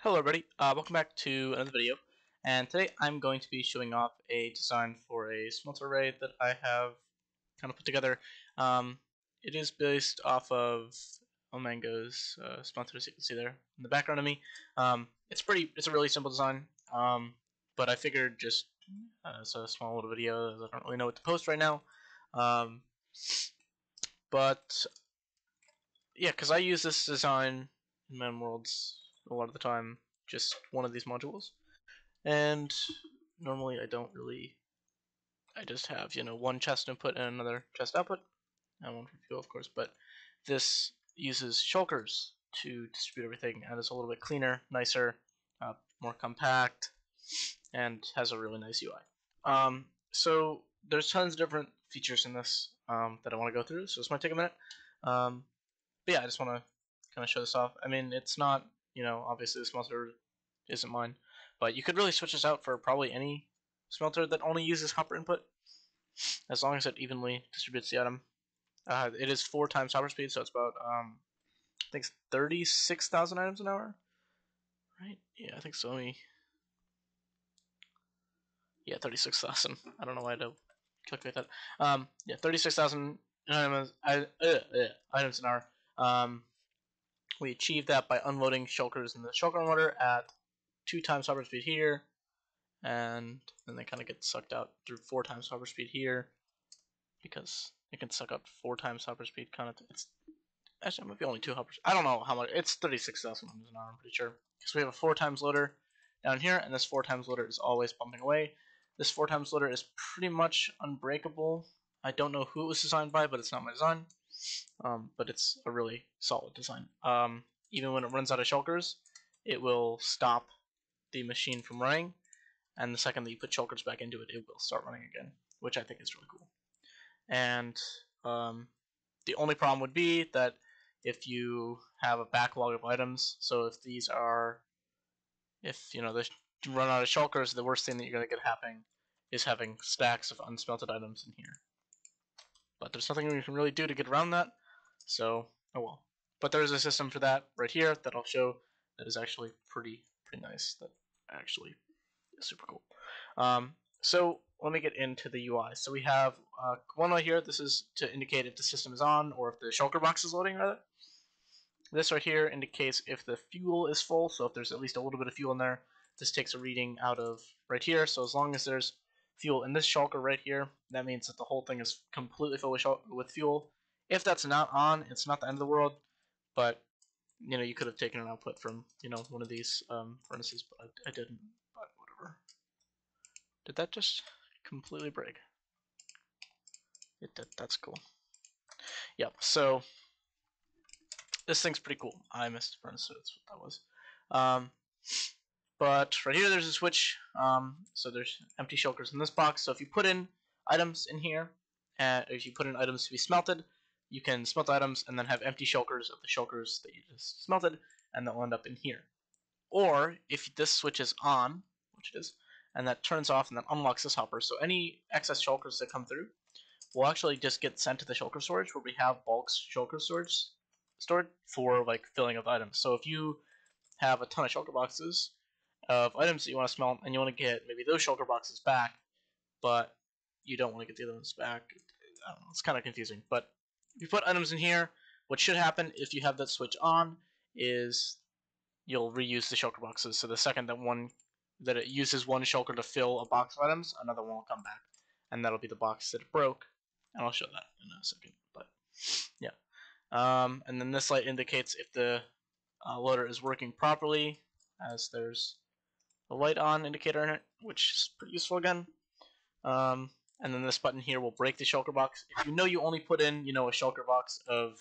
Hello everybody, welcome back to another video, and today I'm going to be showing off a design for a smelter array that I have kind of put together. It is based off of Ilmango's smelter, as you can see there in the background of me. It's a really simple design, but I figured just as a small little video, as I don't really know what to post right now. But yeah, because I use this design in my worlds a lot of the time, just one of these modules, and normally I don't really, I just have, one chest input and another chest output, and one for fuel, of course, but this uses shulkers to distribute everything, and it's a little bit cleaner, nicer, more compact, and has a really nice UI. So there's tons of different features in this that I want to go through, so this might take a minute. But yeah, I just want to kind of show this off. I mean, it's not, obviously the smelter isn't mine, but you could really switch this out for probably any smelter that only uses hopper input, as long as it evenly distributes the item. It is 4 times hopper speed, so it's about, I think it's 36,000 items an hour, right? Yeah, I think so. Yeah, 36,000. I don't know why I had to calculate that. Yeah, 36,000 items an hour. We achieved that by unloading shulkers in the shulker unloader at 2 times hopper speed here, and then they kind of get sucked out through 4 times hopper speed here, because it can suck up 4 times hopper speed. It's actually maybe only 2 hoppers. I don't know how much. It's 36,000 an hour, I'm pretty sure, because we have a 4 times loader down here, and this 4 times loader is always pumping away. This 4 times loader is pretty much unbreakable. I don't know who it was designed by, but it's not my design. But it's a really solid design. Even when it runs out of shulkers, it will stop the machine from running, and the second that you put shulkers back into it, it will start running again, which I think is really cool. And the only problem would be that if you have a backlog of items, so if they run out of shulkers, the worst thing that you're going to get happening is having stacks of unsmelted items in here. But there's nothing we can really do to get around that, so oh well. But there's a system for that right here that I'll show that is actually pretty nice. That actually is super cool. So let me get into the UI. So we have one right here. This is to indicate if the system is on or if the shulker box is loading, rather. This right here indicates if the fuel is full. So if there's at least a little bit of fuel in there, this takes a reading out of right here. So as long as there's fuel in this shulker right here, that means that the whole thing is completely filled with fuel. If that's not on, it's not the end of the world, but you could have taken an output from one of these furnaces, but I didn't. But whatever. Did that just completely break? It did. That's cool. Yep. So this thing's pretty cool. I missed the furnace, so that's what that was. But right here, there's a switch. So there's empty shulkers in this box. So if you put in items in here, and if you put in items to be smelted, you can smelt items and then have empty shulkers of the shulkers that you just smelted, and they'll end up in here. Or if this switch is on, which it is, and that turns off and then unlocks this hopper, so any excess shulkers that come through will actually just get sent to the shulker storage, where we have bulk shulker storage stored for like filling of items. So if you have a ton of shulker boxes of items that you want to smelt, and you want to get maybe those shulker boxes back, but you don't want to get the other ones back, I don't know, it's kind of confusing. But if you put items in here, what should happen if you have that switch on is you'll reuse the shulker boxes. So the second that it uses one shulker to fill a box of items, another one will come back, and that'll be the box that it broke. And I'll show that in a second. But yeah, and then this light indicates if the loader is working properly, as there's a light on indicator in it, which is pretty useful again. And then this button here will break the shulker box. If you only put in, a shulker box of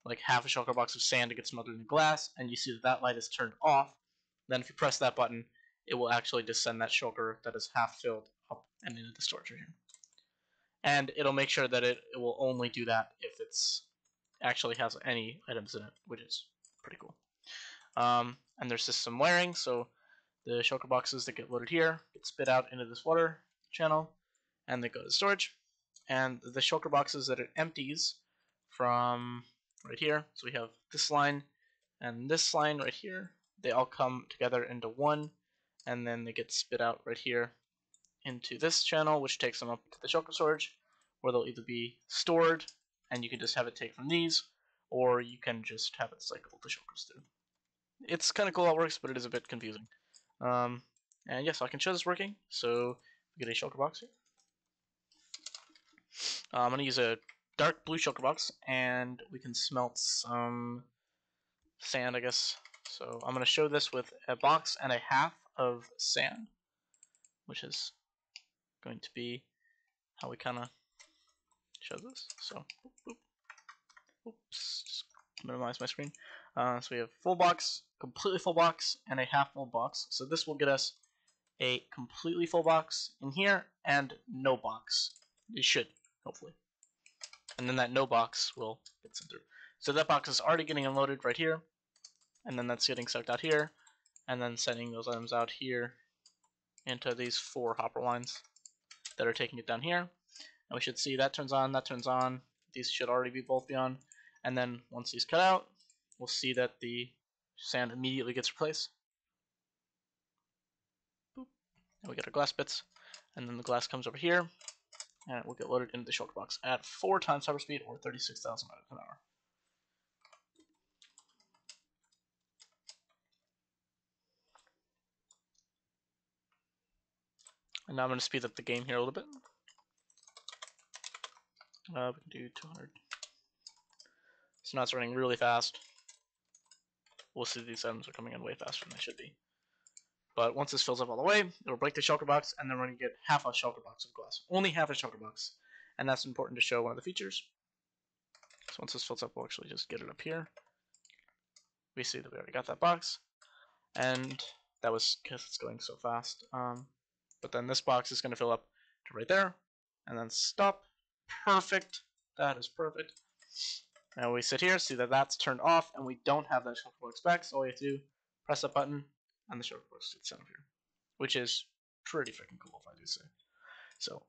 like half a shulker box of sand to get smelted in glass, and you see that light is turned off, then if you press that button, it will actually just send that shulker that is half filled up and into the storage right here. And it'll make sure that it will only do that if it's actually has any items in it, which is pretty cool. And there's just some wiring, so the shulker boxes that get loaded here get spit out into this water channel, and they go to storage. And the shulker boxes that it empties from right here, so we have this line and this line right here, they all come together into one, and then they get spit out right here into this channel, which takes them up to the shulker storage, where they'll either be stored, and you can just have it take from these, or you can just have it cycle the shulkers through. It's kind of cool how it works, but it is a bit confusing. And yeah, so I can show this working. So we get a shulker box here. I'm going to use a dark blue shulker box, and we can smelt some sand, I guess. So I'm going to show this with a box and a half of sand, which is going to be how we kind of show this. So, oops, just minimize my screen. So we have full box, completely full box, and a half full box. So this will get us a completely full box in here and no box. It should, hopefully. And then that no box will get sent through. So that box is already getting unloaded right here, and then that's getting sucked out here, and then sending those items out here into these 4 hopper lines that are taking it down here. And we should see that turns on, that turns on. These should already be both be on. And then once these cut out, we'll see that the sand immediately gets replaced. Boop. And we get our glass bits, and then the glass comes over here, and it will get loaded into the shulker box at 4 times hover speed, or 36,000 items an hour. And now I'm going to speed up the game here a little bit. We can do 200. So now it's running really fast. We'll see these items are coming in way faster than they should be. But once this fills up all the way, it'll break the shulker box, and then we're going to get half a shulker box of glass. Only half a shulker box. And that's important to show one of the features. So once this fills up, we'll actually just get it up here. We see that we already got that box. And that was because it's going so fast. But then this box is going to fill up to right there, and then stop. Perfect. That is perfect. Now we sit here, see that that's turned off, and we don't have that shulker box back. So all you have to do, press that button, and the shulker box gets sent up here, which is pretty freaking cool, if I do say. So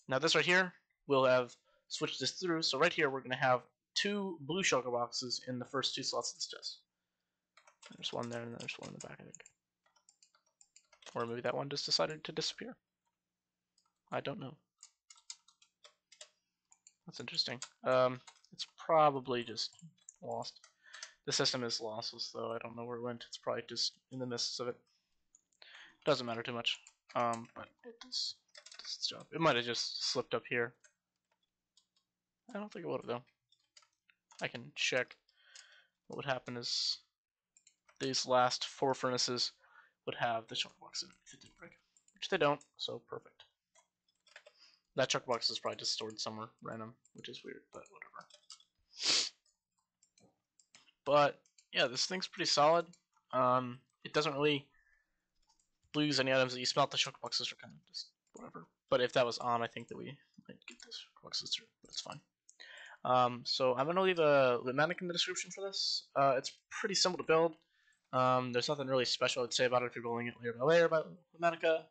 now this right here, we'll have switched this through. So right here, we're going to have 2 blue shulker boxes in the first 2 slots of this chest. There's one there, and there's one in the back, I think. Or maybe that one just decided to disappear. I don't know. That's interesting. It's probably just lost. The system is lossless, though. I don't know where it went. It's probably just in the midst of it. Doesn't matter too much. But it does its job. It might have just slipped up here. I don't think it would have, though. I can check. What would happen is these last 4 furnaces would have the shulker box in it if it didn't break. Which they don't, so perfect. That shulker box is probably just stored somewhere random, which is weird, but whatever. But yeah, this thing's pretty solid. It doesn't really lose any items that you smelt. The shulker boxes are kind of just whatever. But if that was on, I think that we might get this shulker boxes through, but it's fine. So I'm gonna leave a Litmatic in the description for this. It's pretty simple to build. There's nothing really special I'd say about it if you're building it layer by layer by Litmatica.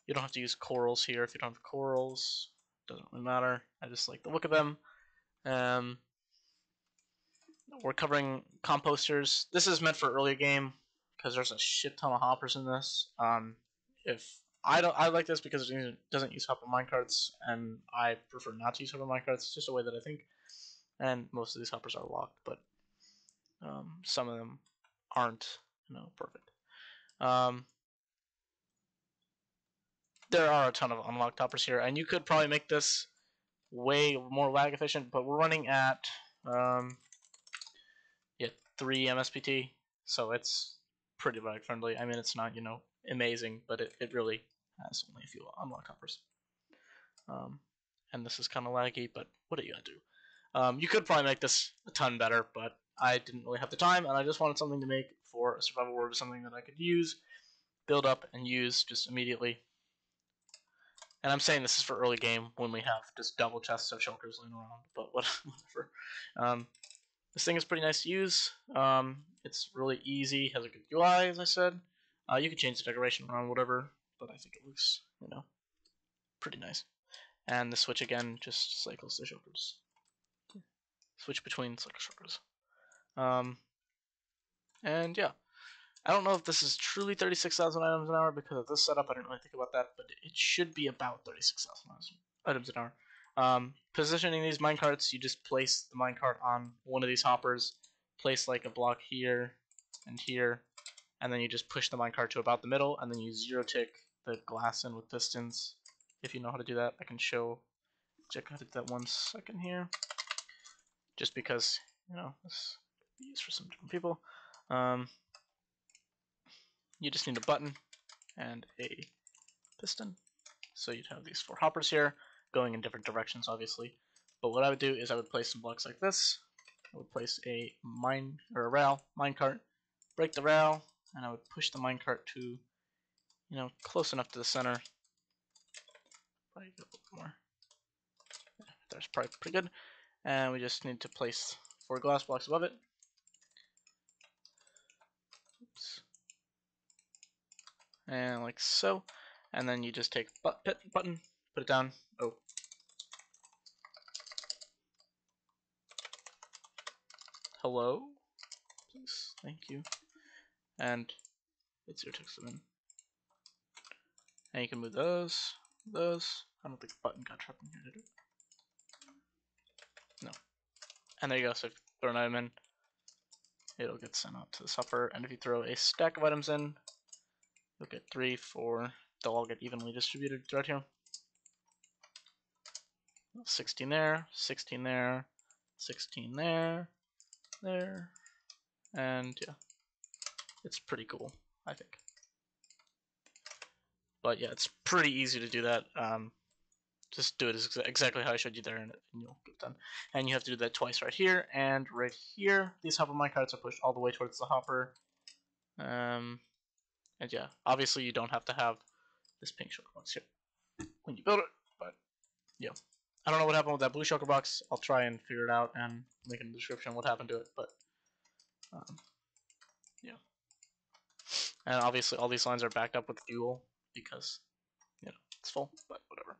You don't have to use corals here if you don't have corals. Doesn't really matter. I just like the look of them. We're covering composters. This is meant for early game because there's a shit ton of hoppers in this. If I like this because it doesn't use hopper minecarts, and I prefer not to use hopper minecarts. It's just a way that I think. And most of these hoppers are locked, but some of them aren't, perfect. There are a ton of unlocked hoppers here, and you could probably make this way more lag efficient, but we're running at 3 MSPT, so it's pretty lag friendly. I mean, it's not, amazing, but it really has only a few unlocked hoppers. And this is kind of laggy, but what are you gonna do? You could probably make this a ton better, but I didn't really have the time, and I just wanted something to make for a survival world, something that I could use, build up, and use just immediately. And I'm saying this is for early game when we have just double chests of shulkers laying around, but whatever. This thing is pretty nice to use. It's really easy, has a good UI, as I said. You can change the decoration around, whatever, but I think it looks, pretty nice. And the switch again just cycles the shulkers. Switch between cycle shulkers. And yeah, I don't know if this is truly 36,000 items an hour because of this setup. I didn't really think about that, but it should be about 36,000 items an hour. Positioning these minecarts, you just place the minecart on one of these hoppers, place like a block here and here, and then you just push the minecart to about the middle, and then you zero tick the glass in with pistons. If you know how to do that, I can check how to do that 1 second here, just because this could be used for some different people. You just need a button and a piston. So you'd have these 4 hoppers here going in different directions, obviously. But what I would do is I would place some blocks like this. I would place a rail minecart, break the rail, and I would push the minecart to, close enough to the center. Probably a little more. Yeah, that's probably pretty good. And we just need to place 4 glass blocks above it. Oops. And like so. And then you just take button, put it down. Oh. Hello? Please, thank you. And it's your text them in. And you can move those. I don't think the button got trapped in here, did it? No. And there you go. So if you throw an item in, it'll get sent out to the hopper. And if you throw a stack of items in, you'll get 3, 4. They'll all get evenly distributed throughout here. 16 there, 16 there, 16 there, there, and yeah, it's pretty cool, I think. But yeah, it's pretty easy to do that. Just do it exactly how I showed you there, and you'll get done. And you have to do that twice right here and right here. These hopper minecarts are pushed all the way towards the hopper. And yeah, obviously you don't have to have this pink shulker box here when you build it, but yeah. I don't know what happened with that blue shulker box. I'll try and figure it out and link in the description what happened to it, but yeah. And obviously all these lines are backed up with fuel because, it's full, but whatever.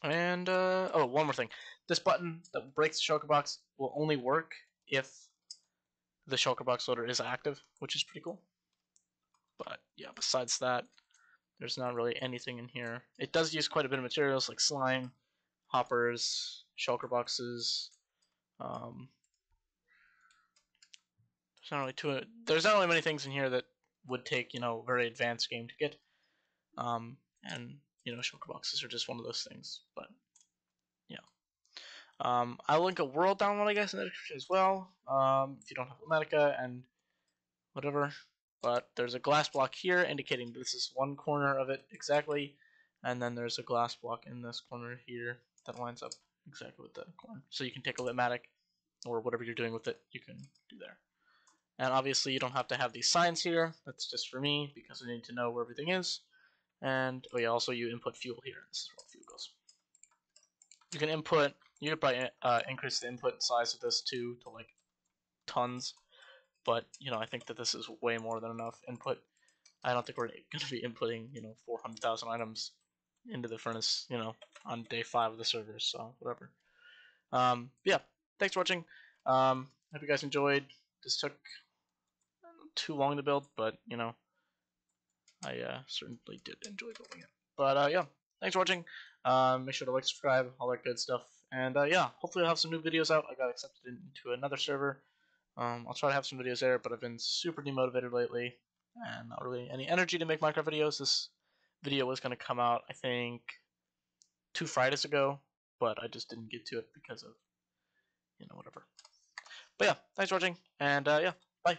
And, oh, one more thing. This button that breaks the shulker box will only work if the shulker box loader is active, which is pretty cool. But yeah, besides that, there's not really anything in here. It does use quite a bit of materials like slime, hoppers, shulker boxes. There's not really many things in here that would take, very advanced game to get. And shulker boxes are just one of those things. But yeah. I'll link a world download, I guess, in the description as well. If you don't have Litmatic and whatever. But there's a glass block here indicating this is one corner of it exactly, and then there's a glass block in this corner here that lines up exactly with the corner. So you can take a Litmatic or whatever you're doing with it, you can do there. And obviously you don't have to have these signs here. That's just for me because I need to know where everything is. And oh yeah, also you input fuel here. This is where fuel goes. You can probably increase the input size of this too to like tons. But, I think that this is way more than enough input. I don't think we're going to be inputting, 400,000 items into the furnace, on day 5 of the server, so whatever. Yeah, thanks for watching. Hope you guys enjoyed. This took too long to build, but, I certainly did enjoy building it. But, yeah, thanks for watching. Make sure to like, subscribe, all that good stuff. And, yeah, hopefully I'll have some new videos out. I got accepted into another server. I'll try to have some videos there, but I've been super demotivated lately, and not really any energy to make Minecraft videos. This video was going to come out, I think, 2 Fridays ago, but I just didn't get to it because of, whatever. But yeah, thanks for watching, and yeah, bye.